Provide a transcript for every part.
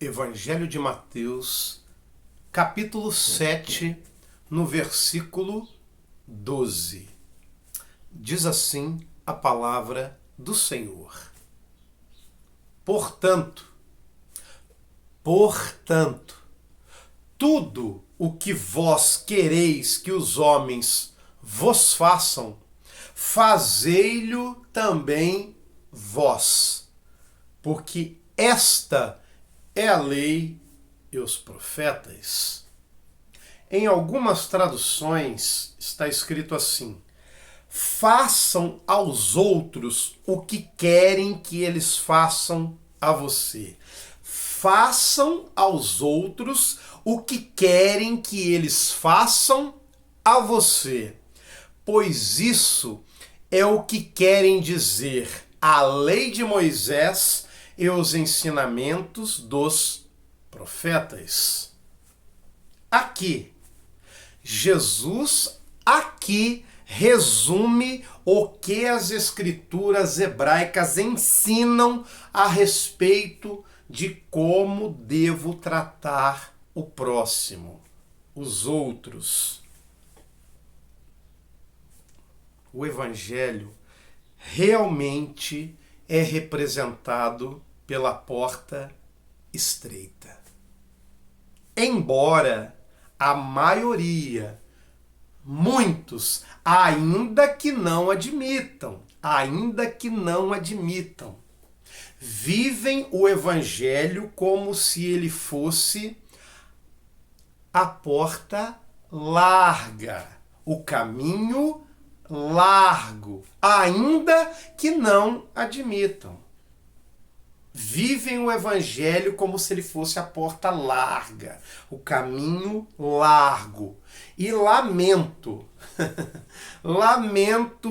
Evangelho de Mateus, capítulo 7, no versículo 12. Diz assim a palavra do Senhor. Portanto, tudo o que vós quereis que os homens vos façam, fazei-lho também vós, porque esta é a lei e os profetas. Em algumas traduções está escrito assim: façam aos outros o que querem que eles façam a você. Façam aos outros o que querem que eles façam a você, pois isso é o que querem dizer a lei de Moisés e os ensinamentos dos profetas. Aqui, Jesus resume o que as escrituras hebraicas ensinam a respeito de como devo tratar o próximo, os outros. O Evangelho realmente é representado pela porta estreita. Embora a maioria, muitos, ainda que não admitam, vivem o Evangelho como se ele fosse a porta larga, o caminho largo, ainda que não admitam. Vivem o Evangelho como se ele fosse a porta larga, o caminho largo. E lamento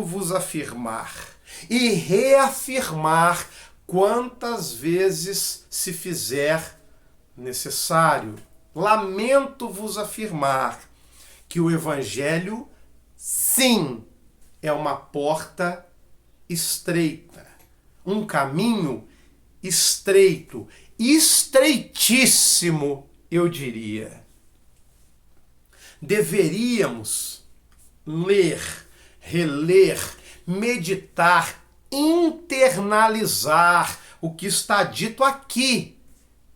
vos afirmar e reafirmar quantas vezes se fizer necessário. Lamento vos afirmar que o Evangelho, sim, é uma porta estreita, um caminho estreito, estreitíssimo, eu diria. Deveríamos ler, reler, meditar, internalizar o que está dito aqui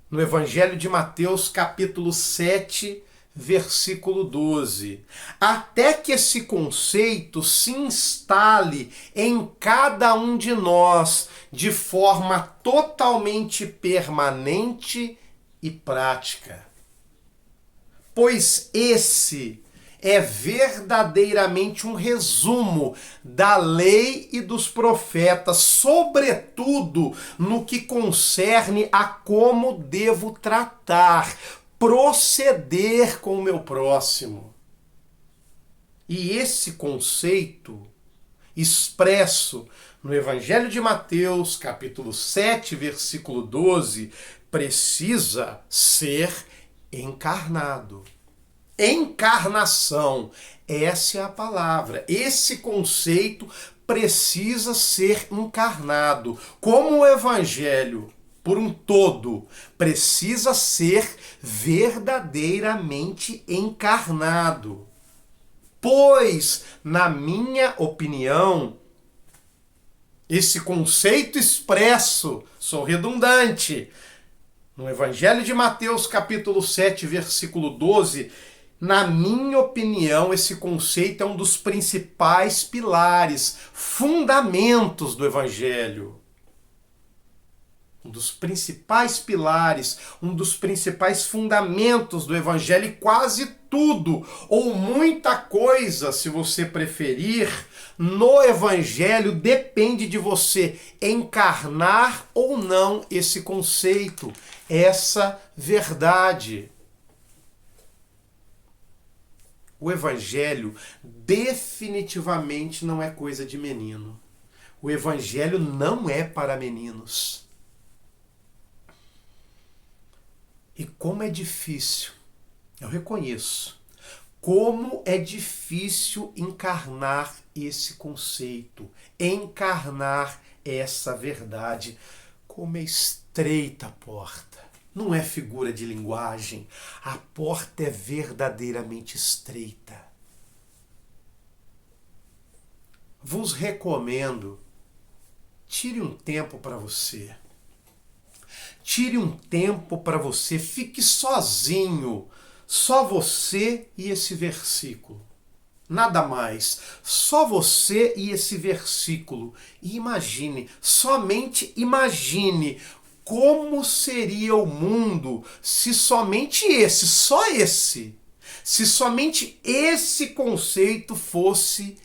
no Evangelho de Mateus, capítulo 7, versículo 12. Até que esse conceito se instale em cada um de nós de forma totalmente permanente e prática. Pois esse é verdadeiramente um resumo da lei e dos profetas, sobretudo no que concerne a como devo tratar, proceder com o meu próximo. E esse conceito expresso no Evangelho de Mateus, capítulo 7, versículo 12, precisa ser encarnado. Encarnação, essa é a palavra. Esse conceito precisa ser encarnado. Como o Evangelho, por um todo, precisa ser verdadeiramente encarnado. Pois, na minha opinião, esse conceito expresso, sou redundante, no Evangelho de Mateus, capítulo 7, versículo 12, na minha opinião, esse conceito é um dos principais pilares, fundamentos do Evangelho. Um dos principais pilares, um dos principais fundamentos do Evangelho, e quase tudo, ou muita coisa, se você preferir, no Evangelho depende de você encarnar ou não esse conceito, essa verdade. O Evangelho definitivamente não é coisa de menino. O Evangelho não é para meninos. E como é difícil, eu reconheço, como é difícil encarnar esse conceito, encarnar essa verdade, como é estreita a porta. não é figura de linguagem. A porta é verdadeiramente estreita. Vos recomendo, tire um tempo para você. Tire um tempo para você, fique sozinho, só você e esse versículo. Nada mais, só você e esse versículo. E imagine, somente imagine como seria o mundo se somente esse, só esse, se somente esse conceito fosse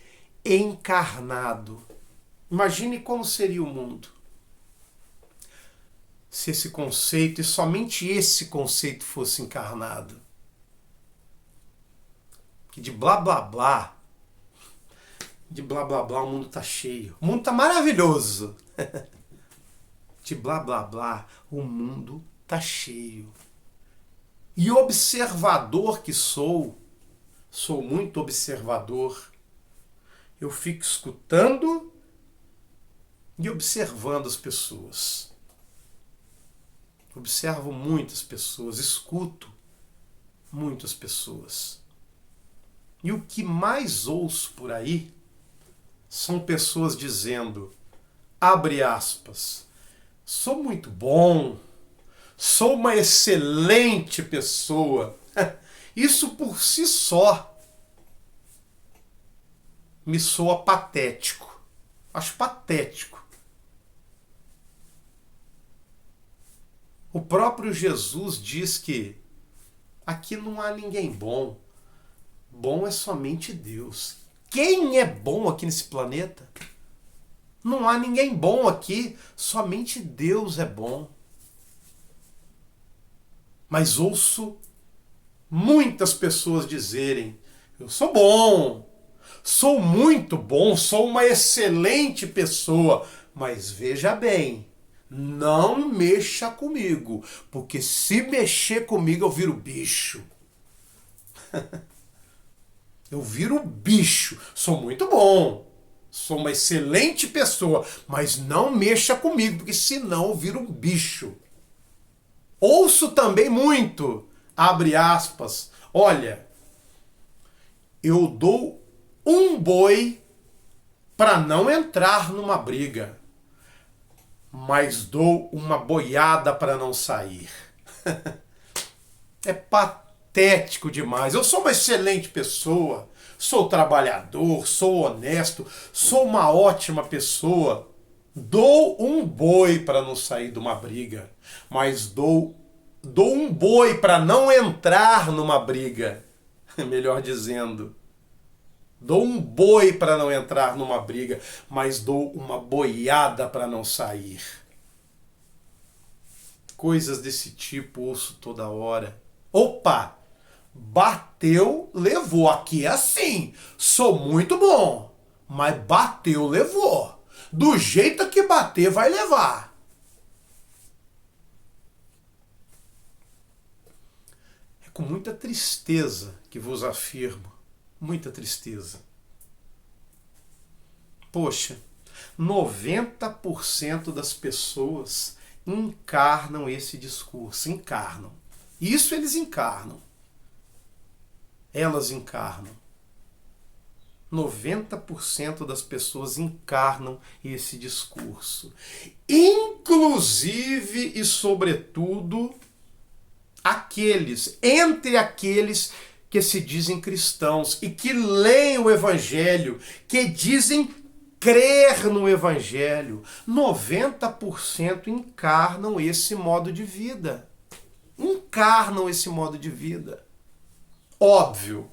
encarnado. Imagine como seria o mundo se esse conceito, e somente esse conceito, fosse encarnado. Que de blá blá blá, o mundo está cheio. O mundo está maravilhoso. De blá blá blá, o mundo está cheio. E observador que sou muito observador, eu fico escutando e observando as pessoas. Observo muitas pessoas, escuto muitas pessoas. E o que mais ouço por aí são pessoas dizendo, abre aspas, sou muito bom, sou uma excelente pessoa. Isso por si só me soa patético. Acho patético. O próprio Jesus diz que aqui não há ninguém bom. Bom é somente Deus. Quem é bom aqui nesse planeta? Não há ninguém bom aqui, somente Deus é bom. Mas ouço muitas pessoas dizerem, eu sou bom, sou muito bom, sou uma excelente pessoa, mas veja bem, não mexa comigo, porque se mexer comigo eu viro bicho. Eu viro bicho. Sou muito bom, sou uma excelente pessoa, mas não mexa comigo, porque senão eu viro bicho. Ouço também muito, abre aspas, olha, eu dou um boi para não entrar numa briga, mas dou uma boiada para não sair. É patético demais. Eu sou uma excelente pessoa, sou trabalhador, sou honesto, sou uma ótima pessoa. Dou um boi para não sair de uma briga, mas dou um boi para não entrar numa briga. Melhor dizendo, dou um boi para não entrar numa briga, mas dou uma boiada para não sair. Coisas desse tipo ouço toda hora. Opa! Bateu, levou. Aqui é assim. Sou muito bom, mas bateu, levou. Do jeito que bater, vai levar. É com muita tristeza que vos afirmo. Muita tristeza. Poxa, 90% das pessoas encarnam esse discurso. Encarnam. Isso eles encarnam. Elas encarnam. 90% das pessoas encarnam esse discurso. Inclusive e sobretudo entre aqueles que se dizem cristãos e que leem o Evangelho, que dizem crer no Evangelho. 90% encarnam esse modo de vida. Encarnam esse modo de vida. Óbvio.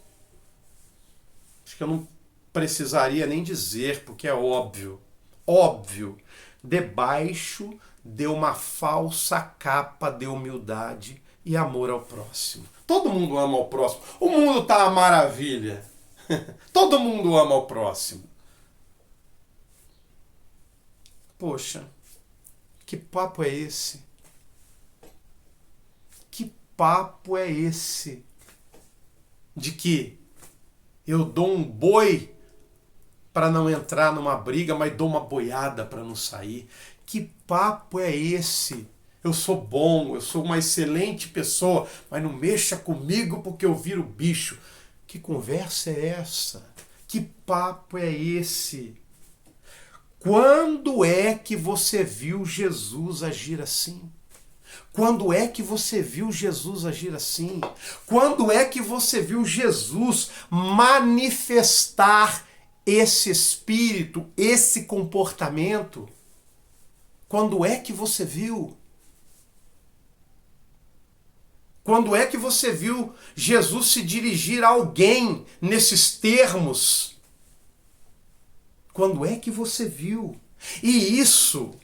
Acho que eu não precisaria nem dizer, porque é óbvio. Óbvio. Debaixo de uma falsa capa de humildade e amor ao próximo. Todo mundo ama o próximo. O mundo está uma maravilha. Todo mundo ama o próximo. Poxa, que papo é esse? Que papo é esse? De que eu dou um boi para não entrar numa briga, mas dou uma boiada para não sair. Que papo é esse? eu sou bom, eu sou uma excelente pessoa, mas não mexa comigo porque eu viro bicho. Que conversa é essa? Que papo é esse? Quando é que você viu Jesus agir assim? Quando é que você viu Jesus agir assim? Quando é que você viu Jesus manifestar esse espírito, esse comportamento? Quando é que você viu? Quando é que você viu Jesus se dirigir a alguém nesses termos? Quando é que você viu? E isso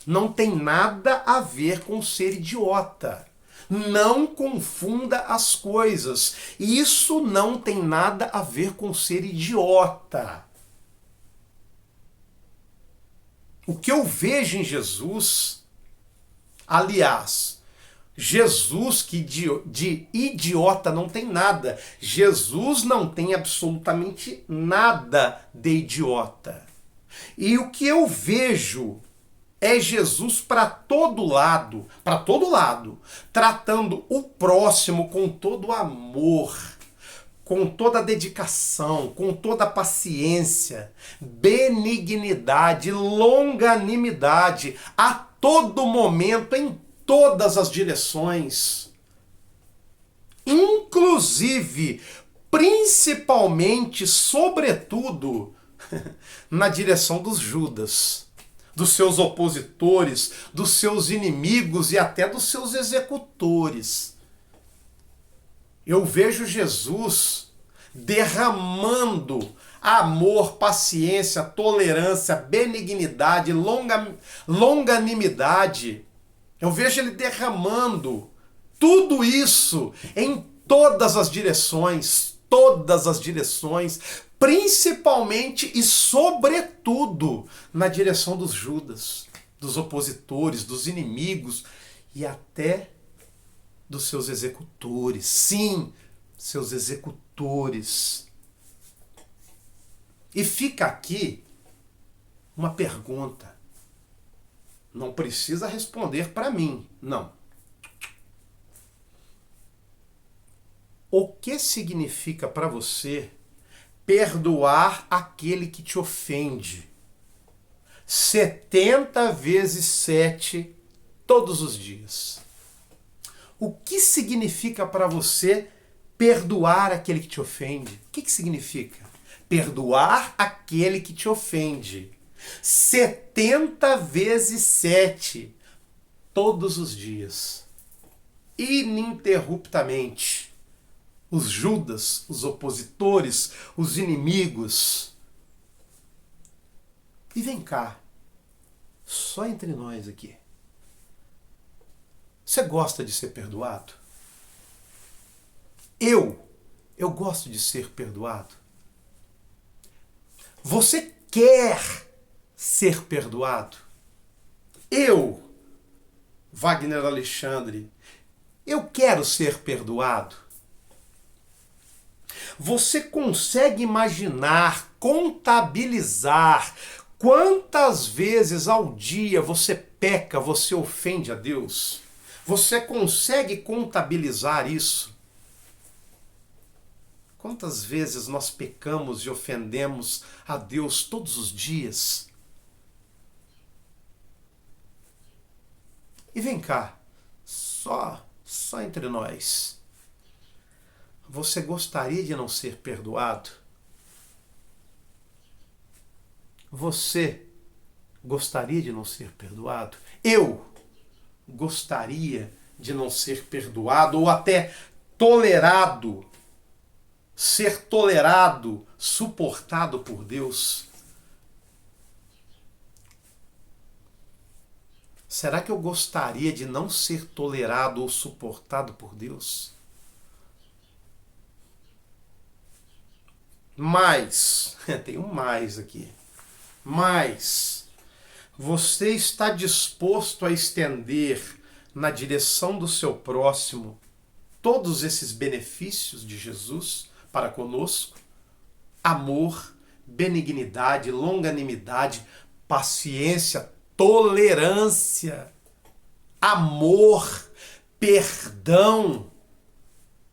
não tem nada a ver com ser idiota. Não confunda as coisas. Isso não tem nada a ver com ser idiota. O que eu vejo em Jesus, aliás, Jesus que de idiota não tem nada. Jesus não tem absolutamente nada de idiota. E o que eu vejo é Jesus para todo lado, tratando o próximo com todo amor, com toda dedicação, com toda paciência, benignidade, longanimidade, a todo momento, em todas as direções. Inclusive, principalmente, sobretudo, na direção dos Judas, dos seus opositores, dos seus inimigos e até dos seus executores. Eu vejo Jesus derramando amor, paciência, tolerância, benignidade, longanimidade. Eu vejo ele derramando tudo isso em todas as direções, principalmente e sobretudo na direção dos Judas, dos opositores, dos inimigos e até dos seus executores. Sim, seus executores. E fica aqui uma pergunta. Não precisa responder para mim, não. O que significa para você perdoar aquele que te ofende 70 vezes 7 todos os dias? O que significa para você perdoar aquele que te ofende? O que significa? Perdoar aquele que te ofende 70 vezes 7 todos os dias, ininterruptamente. Os Judas, os opositores, os inimigos. E vem cá, só entre nós aqui. Você gosta de ser perdoado? Eu gosto de ser perdoado. Você quer ser perdoado? Eu, Wagner Alexandre, eu quero ser perdoado. Você consegue imaginar, contabilizar quantas vezes ao dia você peca, você ofende a Deus? Você consegue contabilizar isso? Quantas vezes nós pecamos e ofendemos a Deus todos os dias? E vem cá, só entre nós. Você gostaria de não ser perdoado? Você gostaria de não ser perdoado? Eu gostaria de não ser perdoado ou até tolerado, ser tolerado, suportado por Deus. Será que eu gostaria de não ser tolerado ou suportado por Deus? Mas, tem um mais aqui, mas você está disposto a estender na direção do seu próximo todos esses benefícios de Jesus para conosco? Amor, benignidade, longanimidade, paciência, tolerância, amor, perdão,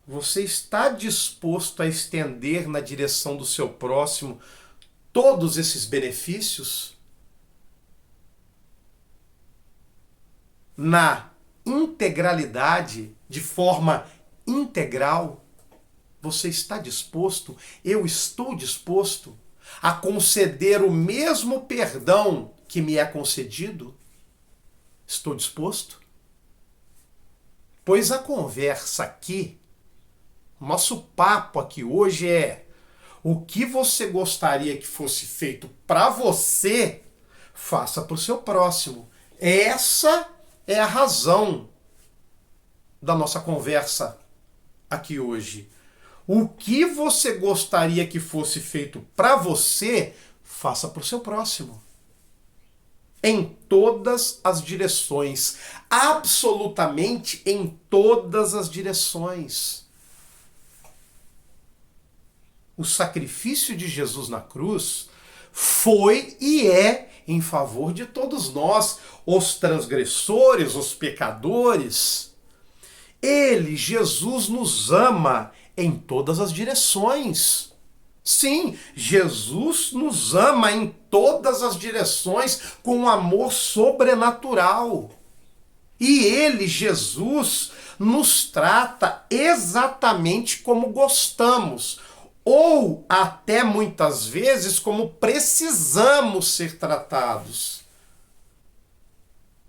você está disposto a estender na direção do seu próximo todos esses benefícios? Na integralidade, de forma integral, você está disposto, eu estou disposto a conceder o mesmo perdão que me é concedido? Estou disposto? Pois a conversa aqui, nosso papo aqui hoje é: o que você gostaria que fosse feito para você, faça para o seu próximo. Essa é a razão da nossa conversa aqui hoje. O que você gostaria que fosse feito para você, faça para o seu próximo. Em todas as direções. Absolutamente em todas as direções. O sacrifício de Jesus na cruz foi e é em favor de todos nós, os transgressores, os pecadores. Ele, Jesus, nos ama em todas as direções. Sim, Jesus nos ama em todas as direções com um amor sobrenatural. E ele, Jesus, nos trata exatamente como gostamos, ou até muitas vezes como precisamos ser tratados.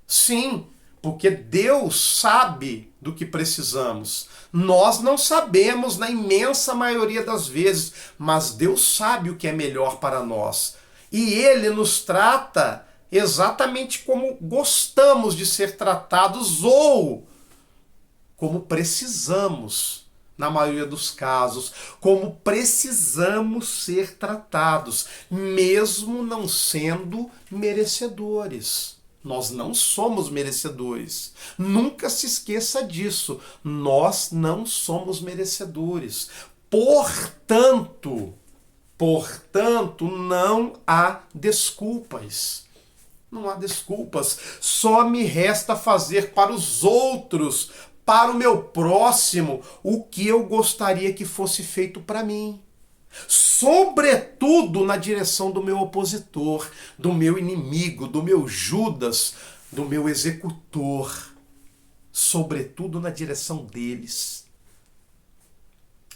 Sim, porque Deus sabe do que precisamos. Nós não sabemos na imensa maioria das vezes, mas Deus sabe o que é melhor para nós. E Ele nos trata exatamente como gostamos de ser tratados ou como precisamos, na maioria dos casos, como precisamos ser tratados, mesmo não sendo merecedores. Nós não somos merecedores. Nunca se esqueça disso. Nós não somos merecedores. Portanto, não há desculpas. Não há desculpas. Só me resta fazer para os outros, para o meu próximo, o que eu gostaria que fosse feito para mim. Sobretudo na direção do meu opositor, do meu inimigo, do meu Judas, do meu executor. Sobretudo na direção deles.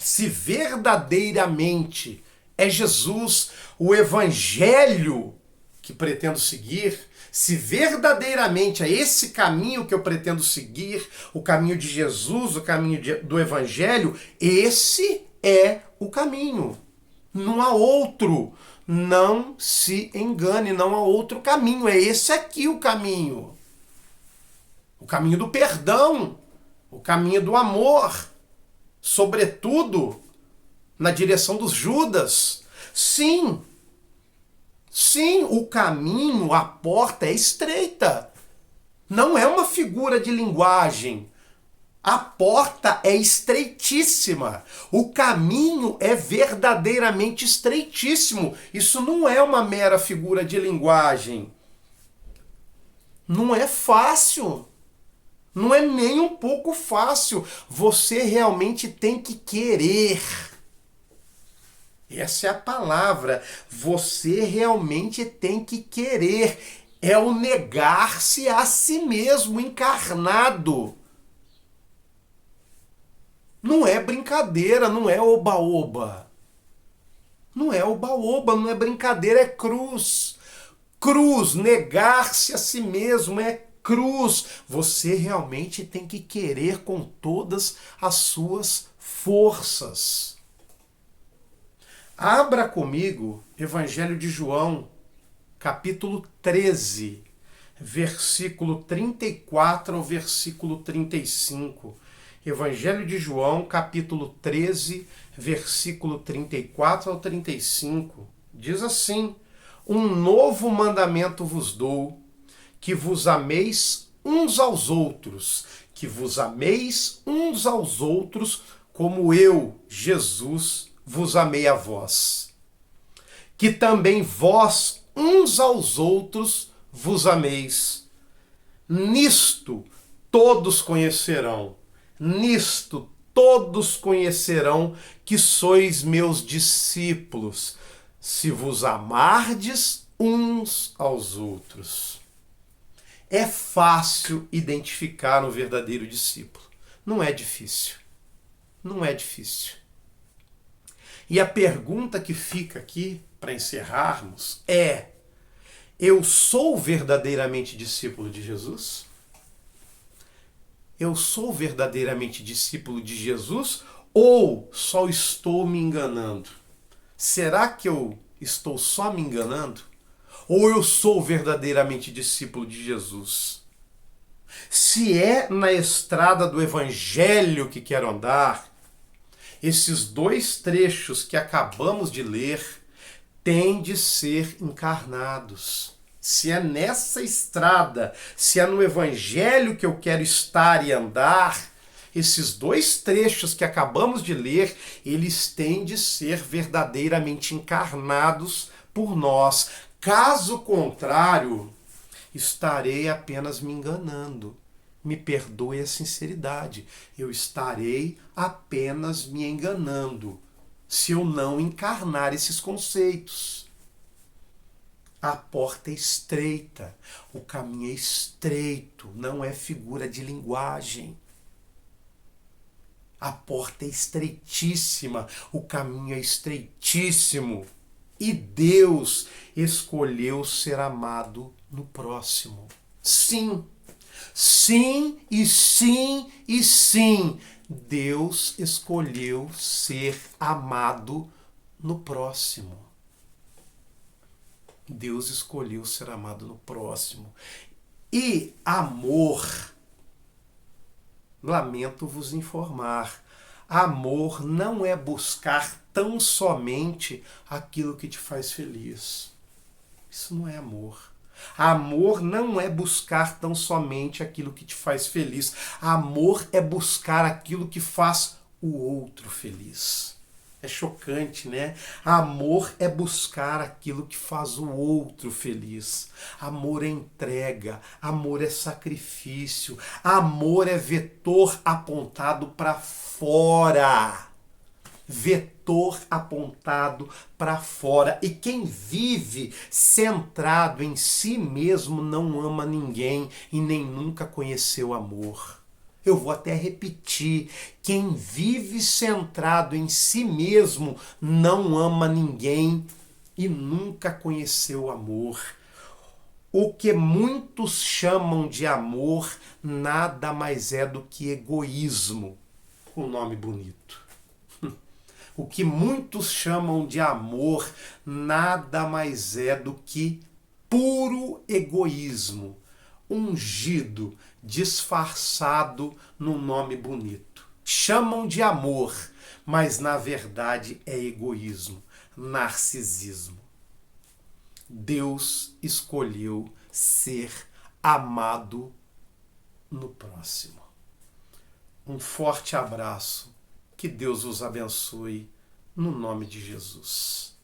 Se verdadeiramente é Jesus o evangelho que pretendo seguir, se verdadeiramente é esse caminho que eu pretendo seguir, o caminho de Jesus, o caminho do evangelho, esse é o caminho. Não há outro. Não se engane, não há outro caminho. É esse aqui o caminho. O caminho do perdão, o caminho do amor, sobretudo na direção dos Judas. Sim, o caminho, a porta é estreita. Não é uma figura de linguagem. A porta é estreitíssima. O caminho é verdadeiramente estreitíssimo. Isso não é uma mera figura de linguagem. Não é fácil. Não é nem um pouco fácil. Você realmente tem que querer. Essa é a palavra. Você realmente tem que querer. É o negar-se a si mesmo, encarnado. Não é brincadeira, não é oba-oba. Não é oba-oba, não é brincadeira, é cruz. Cruz, negar-se a si mesmo é cruz. Você realmente tem que querer com todas as suas forças. Abra comigo Evangelho de João, capítulo 13, versículo 34 ao versículo 35. Evangelho de João, capítulo 13, versículo 34 ao 35. Diz assim: um novo mandamento vos dou, que vos ameis uns aos outros, que vos ameis uns aos outros, como eu, Jesus, vos amei a vós. Que também vós, uns aos outros, vos ameis. Nisto todos conhecerão, nisto todos conhecerão que sois meus discípulos, se vos amardes uns aos outros. É fácil identificar um verdadeiro discípulo. Não é difícil. Não é difícil. E a pergunta que fica aqui, para encerrarmos, é: eu sou verdadeiramente discípulo de Jesus? Eu sou verdadeiramente discípulo de Jesus ou só estou me enganando? Será que eu estou só me enganando? Ou eu sou verdadeiramente discípulo de Jesus? Se é na estrada do Evangelho que quero andar, esses dois trechos que acabamos de ler têm de ser encarnados. Se é nessa estrada, se é no Evangelho que eu quero estar e andar, esses dois trechos que acabamos de ler, eles têm de ser verdadeiramente encarnados por nós. Caso contrário, estarei apenas me enganando. Me perdoe a sinceridade. Eu estarei apenas me enganando se eu não encarnar esses conceitos. A porta é estreita, o caminho é estreito, não é figura de linguagem. A porta é estreitíssima, o caminho é estreitíssimo. E Deus escolheu ser amado no próximo. Sim, sim e sim e sim. Deus escolheu ser amado no próximo. Deus escolheu ser amado no próximo. E amor, lamento vos informar, amor não é buscar tão somente aquilo que te faz feliz. Isso não é amor. Amor não é buscar tão somente aquilo que te faz feliz. Amor é buscar aquilo que faz o outro feliz. É chocante, né? Amor é buscar aquilo que faz o outro feliz. Amor é entrega, amor é sacrifício, amor é vetor apontado para fora. Vetor apontado para fora. E quem vive centrado em si mesmo não ama ninguém e nem nunca conheceu amor. Eu vou até repetir: quem vive centrado em si mesmo não ama ninguém e nunca conheceu amor. O que muitos chamam de amor nada mais é do que egoísmo. Um nome bonito. O que muitos chamam de amor nada mais é do que puro egoísmo, ungido, disfarçado num nome bonito. Chamam de amor, mas na verdade é egoísmo, narcisismo. Deus escolheu ser amado no próximo. Um forte abraço. Que Deus os abençoe, no nome de Jesus.